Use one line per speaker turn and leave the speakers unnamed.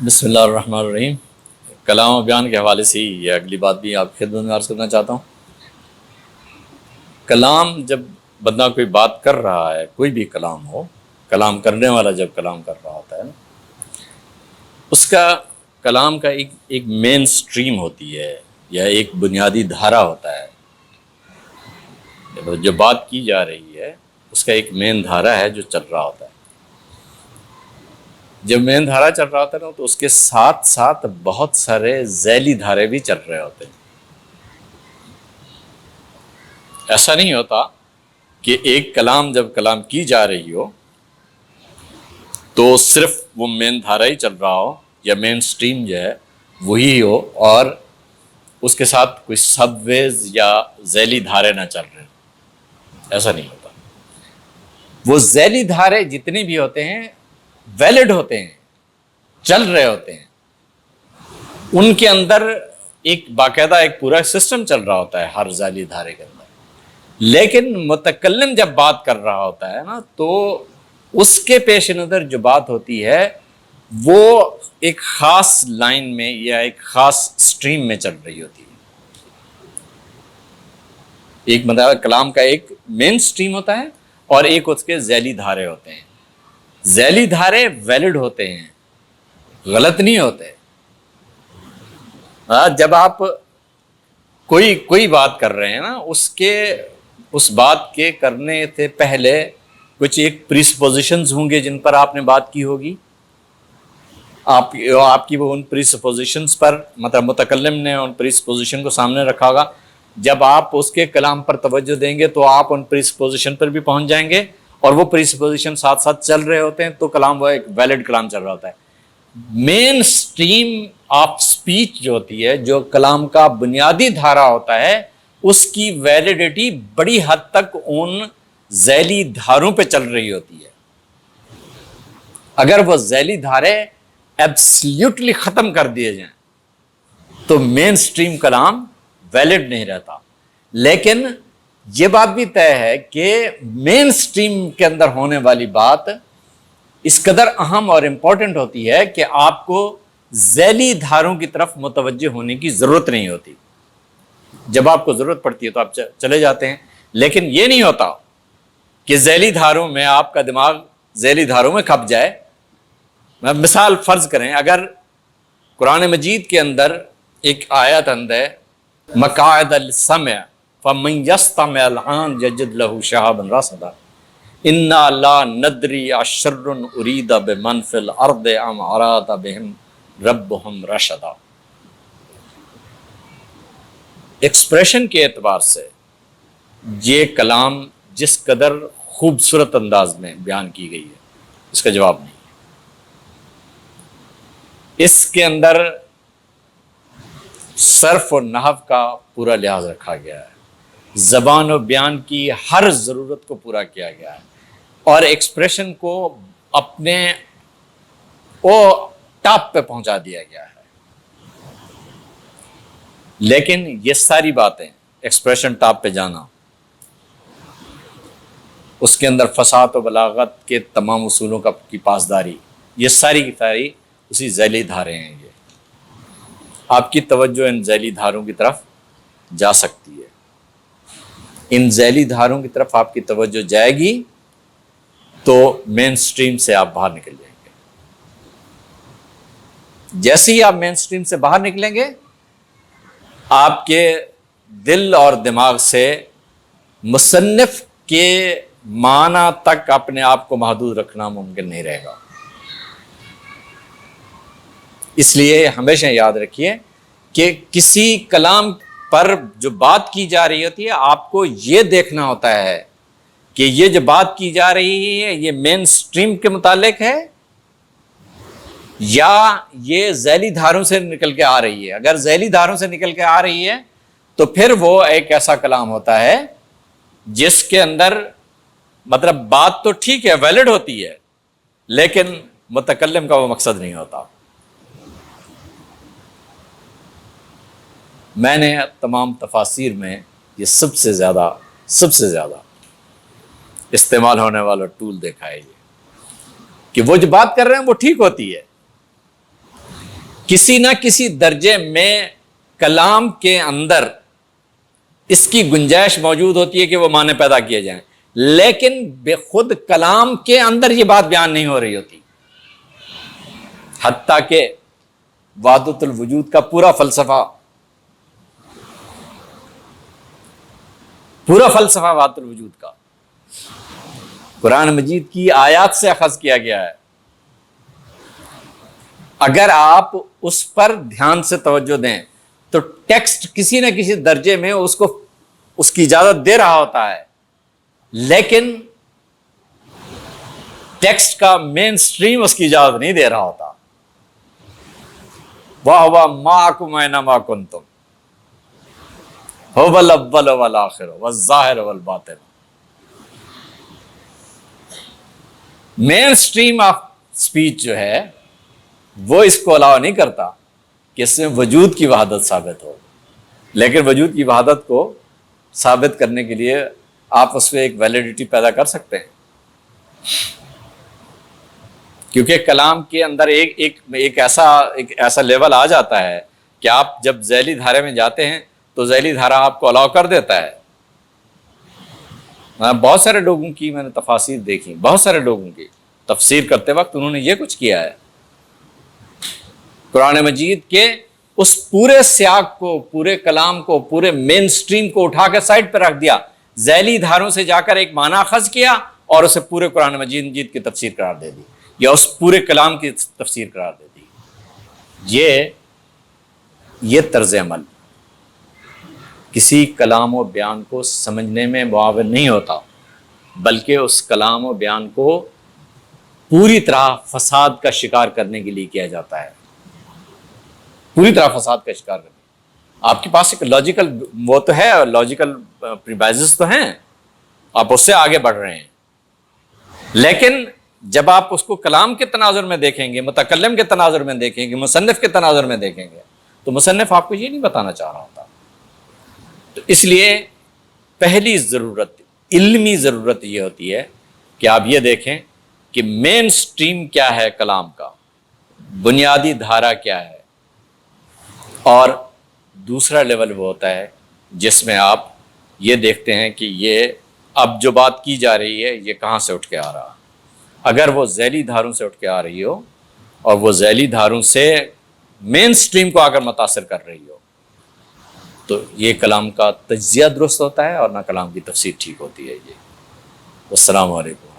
بسم اللہ الرحمن الرحیم۔ کلام و بیان کے حوالے سے یہ اگلی بات بھی آپ کی خدمت میں عرض کرنا چاہتا ہوں۔ کلام جب بندہ کوئی بات کر رہا ہے، کوئی بھی کلام ہو، کلام کرنے والا جب کلام کر رہا ہوتا ہے نا، اس کا کلام کا ایک مین سٹریم ہوتی ہے یا ایک بنیادی دھارا ہوتا ہے۔ جو بات کی جا رہی ہے اس کا ایک مین دھارا ہے جو چل رہا ہوتا ہے۔ جب مین دھارا چل رہا ہوتا ہے نا تو اس کے ساتھ ساتھ بہت سارے ذیلی دھارے بھی چل رہے ہوتے ہیں۔ ایسا نہیں ہوتا کہ ایک کلام جب کلام کی جا رہی ہو تو صرف وہ مین دھارا ہی چل رہا ہو یا مین سٹریم جو ہے وہی ہو اور اس کے ساتھ کوئی سب ویز یا ذیلی دھارے نہ چل رہے ہوں۔ ایسا نہیں ہوتا۔ وہ ذیلی دھارے جتنے بھی ہوتے ہیں ویلڈ ہوتے ہیں، چل رہے ہوتے ہیں، ان کے اندر ایک باقاعدہ ایک پورا سسٹم چل رہا ہوتا ہے ہر ذیلی دھارے کے اندر۔ لیکن متکلم جب بات کر رہا ہوتا ہے نا تو اس کے پیش نظر جو بات ہوتی ہے وہ ایک خاص لائن میں یا ایک خاص سٹریم میں چل رہی ہوتی ہے۔ ایک مطلب کلام کا ایک مین سٹریم ہوتا ہے اور ایک اس کے ذیلی دھارے ہوتے ہیں۔ ذیلی دھارے ویلڈ ہوتے ہیں، غلط نہیں ہوتے۔ جب آپ کوئی بات کر رہے ہیں نا اس بات کے کرنے سے پہلے کچھ ایک پریسپوزیشنز ہوں گے جن پر آپ نے بات کی ہوگی۔ آپ کی وہ ان پریسپوزیشنز پر مطلب متکلم نے ان پریسپوزیشن کو سامنے رکھا ہوگا۔ جب آپ اس کے کلام پر توجہ دیں گے تو آپ ان پریسپوزیشن پر بھی پہنچ جائیں گے اور وہ پریسپوزیشن ساتھ ساتھ چل رہے ہوتے ہیں تو کلام وہ ایک ویلڈ کلام چل رہا ہوتا ہے۔ مین سٹریم آف سپیچ جو ہوتی ہے، جو کلام کا بنیادی دھارا ہوتا ہے، اس کی ویلیڈیٹی بڑی حد تک ان ذیلی دھاروں پہ چل رہی ہوتی ہے۔ اگر وہ ذیلی دھارے ایبسلیوٹلی ختم کر دیے جائیں تو مین سٹریم کلام ویلڈ نہیں رہتا۔ لیکن یہ بات بھی طے ہے کہ مین سٹریم کے اندر ہونے والی بات اس قدر اہم اور امپورٹنٹ ہوتی ہے کہ آپ کو ذیلی دھاروں کی طرف متوجہ ہونے کی ضرورت نہیں ہوتی۔ جب آپ کو ضرورت پڑتی ہے تو آپ چلے جاتے ہیں، لیکن یہ نہیں ہوتا کہ ذیلی دھاروں میں آپ کا دماغ ذیلی دھاروں میں کھپ جائے۔ مثال فرض کریں، اگر قرآن مجید کے اندر ایک آیت ہے مقاعد السمع فمن یستمع الآن یجد له شہابا رصدا انا لا ندری اشر ارید بمن فی الارض ام اراد بهم ربهم رشدا۔ ایکسپریشن کے اعتبار سے یہ کلام جس قدر خوبصورت انداز میں بیان کی گئی ہے اس کا جواب نہیں۔ اس کے اندر صرف و نحو کا پورا لحاظ رکھا گیا ہے، زبان و بیان کی ہر ضرورت کو پورا کیا گیا ہے اور ایکسپریشن کو اپنے ٹاپ پہ پہنچا دیا گیا ہے۔ لیکن یہ ساری باتیں ایکسپریشن ٹاپ پہ جانا، اس کے اندر فصاحت و بلاغت کے تمام اصولوں کی پاسداری، یہ ساری کی ساری اسی ذیلی دھارے ہیں۔ یہ آپ کی توجہ ان ذیلی دھاروں کی طرف جا سکتی ہے۔ ان ذیلی دھاروں کی طرف آپ کی توجہ جائے گی تو مین سٹریم سے آپ باہر نکل جائیں گے۔ جیسے ہی آپ مین سٹریم سے باہر نکلیں گے آپ کے دل اور دماغ سے مصنف کے معنی تک اپنے آپ کو محدود رکھنا ممکن نہیں رہے گا۔ اس لیے ہمیشہ یاد رکھیے کہ کسی کلام پر جو بات کی جا رہی ہوتی ہے آپ کو یہ دیکھنا ہوتا ہے کہ یہ جو بات کی جا رہی ہے یہ مین سٹریم کے متعلق ہے یا یہ ذیلی دھاروں سے نکل کے آ رہی ہے۔ اگر ذیلی دھاروں سے نکل کے آ رہی ہے تو پھر وہ ایک ایسا کلام ہوتا ہے جس کے اندر مطلب بات تو ٹھیک ہے ویلڈ ہوتی ہے لیکن متکلم کا وہ مقصد نہیں ہوتا۔ میں نے تمام تفاسیر میں یہ سب سے زیادہ استعمال ہونے والا ٹول دیکھا ہے یہ کہ وہ جو بات کر رہے ہیں وہ ٹھیک ہوتی ہے کسی نہ کسی درجے میں کلام کے اندر اس کی گنجائش موجود ہوتی ہے کہ وہ معنی پیدا کیے جائیں، لیکن بے خود کلام کے اندر یہ بات بیان نہیں ہو رہی ہوتی. حتیٰ کہ وحدت الوجود کا پورا فلسفہ وحدت الوجود کا قرآن مجید کی آیات سے اخذ کیا گیا ہے. اگر آپ اس پر دھیان سے توجہ دیں تو ٹیکسٹ کسی نہ کسی درجے میں اس کی اجازت دے رہا ہوتا ہے، لیکن ٹیکسٹ کا مین سٹریم اس کی اجازت نہیں دے رہا ہوتا. وَهُوَ مَعَكُمْ أَيْنَمَا كُنتُمْ هُوَ الْأَوَّلُ وَالْآخِرُ وَالظَّاهِرُ وَالْبَاطِنُ. مین سٹریم آف سپیچ جو ہے وہ اس کو الاؤ نہیں کرتا کہ اس میں وجود کی وحدت ثابت ہو، لیکن وجود کی وحدت کو ثابت کرنے کے لیے آپ اس میں ایک ویلیڈیٹی پیدا کر سکتے ہیں، کیونکہ کلام کے اندر ایک ایسا لیول آ جاتا ہے کہ آپ جب ذیلی دھارے میں جاتے ہیں تو ذیلی دھارا آپ کو الاؤ کر دیتا ہے. بہت سارے لوگوں کی میں نے تفاسیر دیکھی، بہت سارے لوگوں کی تفسیر کرتے وقت انہوں نے یہ کچھ کیا ہے، قرآن مجید کے اس پورے سیاق کو، پورے کلام کو، پورے مین سٹریم کو اٹھا کے سائڈ پہ رکھ دیا، ذیلی دھاروں سے جا کر ایک معنی اخذ کیا اور اسے پورے قرآن مجید کی تفسیر قرار دے دی، یا اس پورے کلام کی تفسیر قرار دے دی. یہ طرز عمل کسی کلام و بیان کو سمجھنے میں معاون نہیں ہوتا، بلکہ اس کلام و بیان کو پوری طرح فساد کا شکار کرنے کے لیے کیا جاتا ہے، پوری طرح فساد کا شکار کرنے. آپ کے پاس ایک لاجیکل وہ تو ہے، لاجیکل پریمائزز تو ہیں، آپ اس سے آگے بڑھ رہے ہیں، لیکن جب آپ اس کو کلام کے تناظر میں دیکھیں گے، متکلم کے تناظر میں دیکھیں گے، مصنف کے تناظر میں دیکھیں گے، تو مصنف آپ کو یہ نہیں بتانا چاہ رہا ہوتا. تو اس لیے پہلی ضرورت، علمی ضرورت یہ ہوتی ہے کہ آپ یہ دیکھیں کہ مین سٹریم کیا ہے کلام کا، بنیادی دھارا کیا ہے، اور دوسرا لیول وہ ہوتا ہے جس میں آپ یہ دیکھتے ہیں کہ یہ اب جو بات کی جا رہی ہے یہ کہاں سے اٹھ کے آ رہا. اگر وہ ذیلی دھاروں سے اٹھ کے آ رہی ہو اور وہ ذیلی دھاروں سے مین سٹریم کو آ کر متاثر کر رہی ہو تو یہ کلام کا تجزیہ درست ہوتا ہے اور نہ کلام کی تفسیر ٹھیک ہوتی ہے. السلام علیکم.